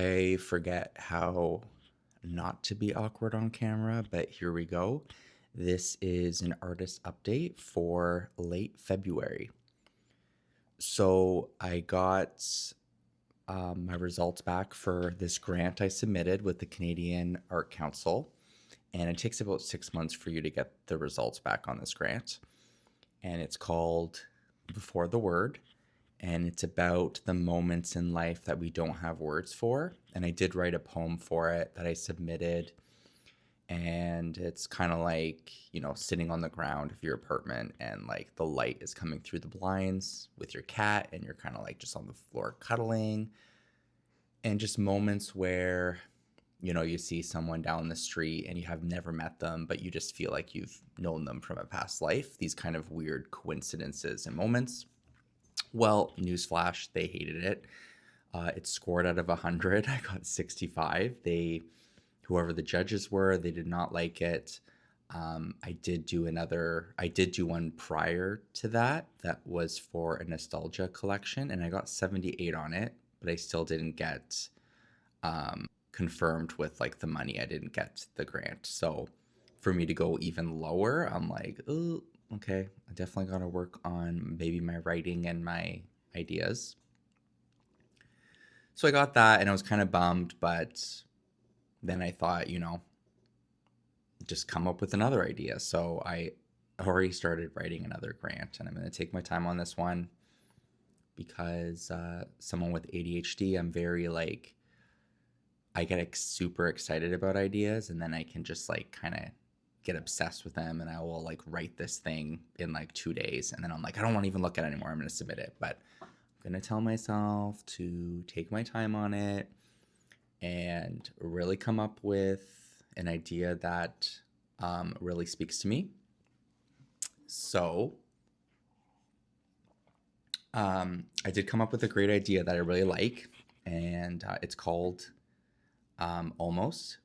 I forget how not to be awkward on camera, but here we go. This is an artist update for late February. So I got my results back for this grant I submitted with the Canadian Art Council, and it takes about 6 months for you to get the results back on this grant. And it's called Before the Word, and it's about the moments in life that we don't have words for. And I did write a poem for it that I submitted, and it's kind of like, sitting on the ground of your apartment and like the light is coming through the blinds with your cat, and you're kind of like just on the floor cuddling, and just moments where you see someone down the street and you have never met them, but you just feel like you've known them from a past life. These kind of weird coincidences and moments. Well, newsflash, they hated it. It scored out of 100. I got 65. Whoever the judges were, they did not like it. I did do one prior to that was for a nostalgia collection, and I got 78 on it, but I still didn't get confirmed with like the money. I didn't get the grant. So for me to go even lower, I'm like, oh, okay, I definitely got to work on maybe my writing and my ideas. So I got that and I was kind of bummed, but then I thought, just come up with another idea. So I already started writing another grant, and I'm going to take my time on this one because someone with ADHD, I'm very like, I get super excited about ideas, and then I can just like kind of get obsessed with them, and I will like write this thing in like 2 days, and then I'm like, I don't want to even look at it anymore. I'm going to submit it, but I'm going to tell myself to take my time on it and really come up with an idea that really speaks to me. So I did come up with a great idea that I really like, and it's called Almost.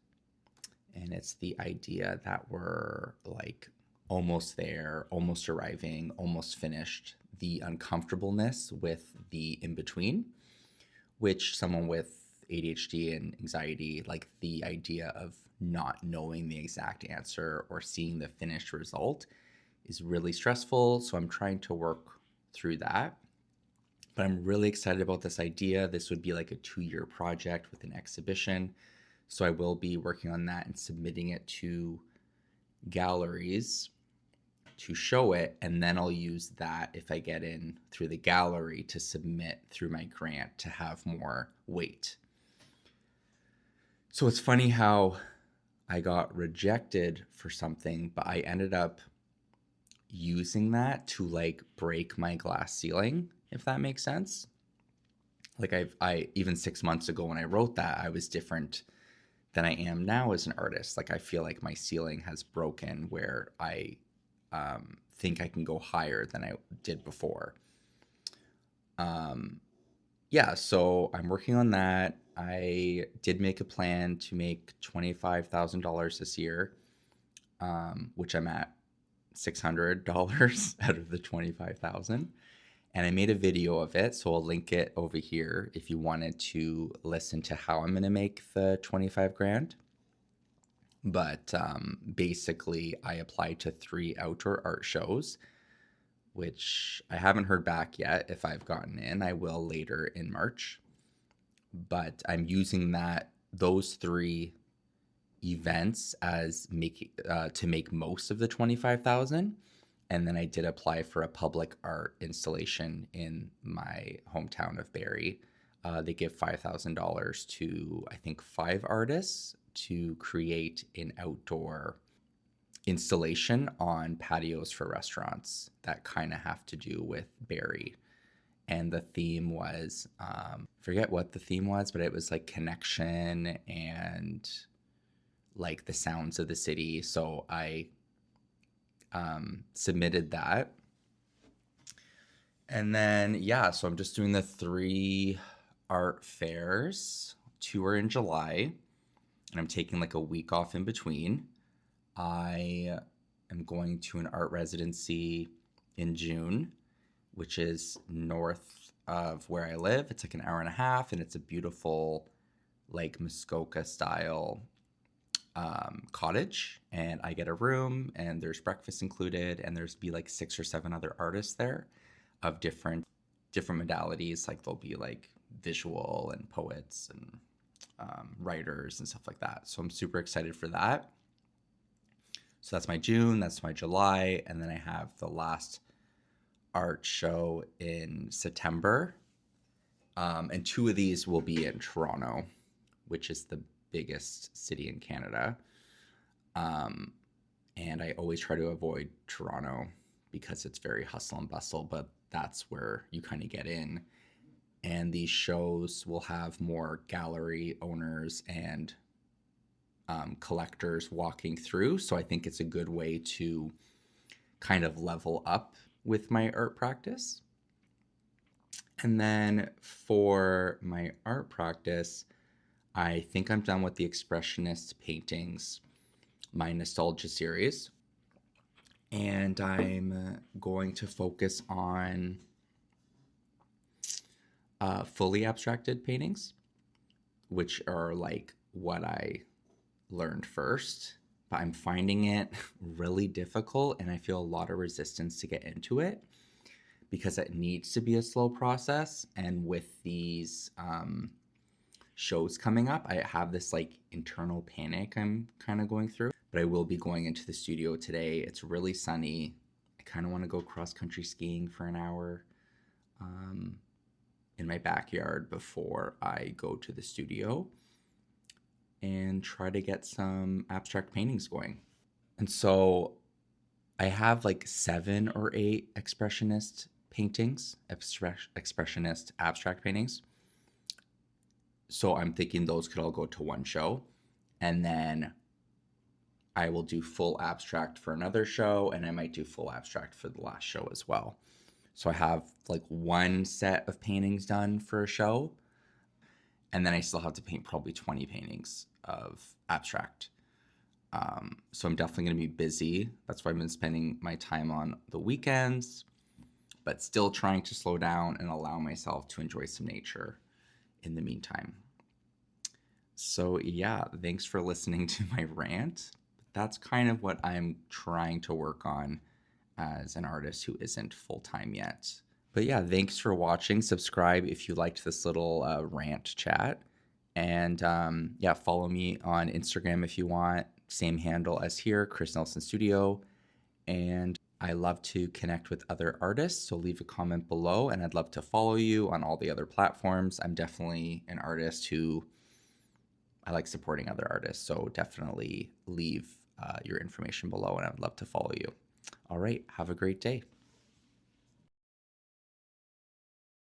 And it's the idea that we're like almost there, almost arriving, almost finished. The uncomfortableness with the in between, which someone with ADHD and anxiety, like the idea of not knowing the exact answer or seeing the finished result is really stressful. So I'm trying to work through that. But I'm really excited about this idea. This would be like a 2-year project with an exhibition. So I will be working on that and submitting it to galleries to show it. And then I'll use that if I get in through the gallery to submit through my grant to have more weight. So it's funny how I got rejected for something, but I ended up using that to like break my glass ceiling, if that makes sense. Like I even 6 months ago when I wrote that, I was different than I am now as an artist. Like I feel like my ceiling has broken where I think I can go higher than I did before. Yeah, so I'm working on that. I did make a plan to make $25,000 this year, which I'm at $600 out of the 25,000. And I made a video of it, so I'll link it over here if you wanted to listen to how I'm going to make the 25 grand. But basically, I applied to 3 outdoor art shows, which I haven't heard back yet if I've gotten in. I will later in March. But I'm using those 3 events as to make most of the 25,000. And then I did apply for a public art installation in my hometown of Barrie. They give $5,000 to, I think, 5 artists to create an outdoor installation on patios for restaurants that kind of have to do with Barrie. And the theme was, forget what the theme was, but it was like connection and like the sounds of the city. So I submitted that. And then, yeah, so I'm just doing the 3 art fairs. 2 are in July, and I'm taking like a week off in between. I am going to an art residency in June, which is north of where I live. It's like an hour and a half, and it's a beautiful like Muskoka style cottage, and I get a room and there's breakfast included, and there's be like 6 or 7 other artists there of different modalities. Like there'll be like visual and poets and writers and stuff like that. So I'm super excited for that. So that's my June, that's my July, and then I have the last art show in September. And 2 of these will be in Toronto, which is the biggest city in Canada. Um, and I always try to avoid Toronto because it's very hustle and bustle, but that's where you kind of get in. And these shows will have more gallery owners and collectors walking through. So I think it's a good way to kind of level up with my art practice. And then for my art practice, I think I'm done with the Expressionist paintings, my nostalgia series. And I'm going to focus on fully abstracted paintings, which are like what I learned first. But I'm finding it really difficult, and I feel a lot of resistance to get into it because it needs to be a slow process. And with these shows coming up, I have this like internal panic I'm kind of going through. But I will be going into the studio today. It's really sunny. I kind of want to go cross country skiing for an hour in my backyard before I go to the studio and try to get some abstract paintings going. And so I have like 7 or 8 expressionist paintings, expressionist abstract paintings. So I'm thinking those could all go to one show. And then I will do full abstract for another show, and I might do full abstract for the last show as well. So I have like 1 set of paintings done for a show, and then I still have to paint probably 20 paintings of abstract. So I'm definitely going to be busy. That's why I've been spending my time on the weekends, but still trying to slow down and allow myself to enjoy some nature in the meantime. So yeah, thanks for listening to my rant. That's kind of what I'm trying to work on as an artist who isn't full-time yet. But yeah, thanks for watching. Subscribe if you liked this little rant chat. And yeah, follow me on Instagram if you want. Same handle as here, Chris Nelson Studio. And I love to connect with other artists, so leave a comment below, and I'd love to follow you on all the other platforms. I'm definitely an artist who I like supporting other artists, so definitely leave your information below, and I'd love to follow you. All right, have a great day.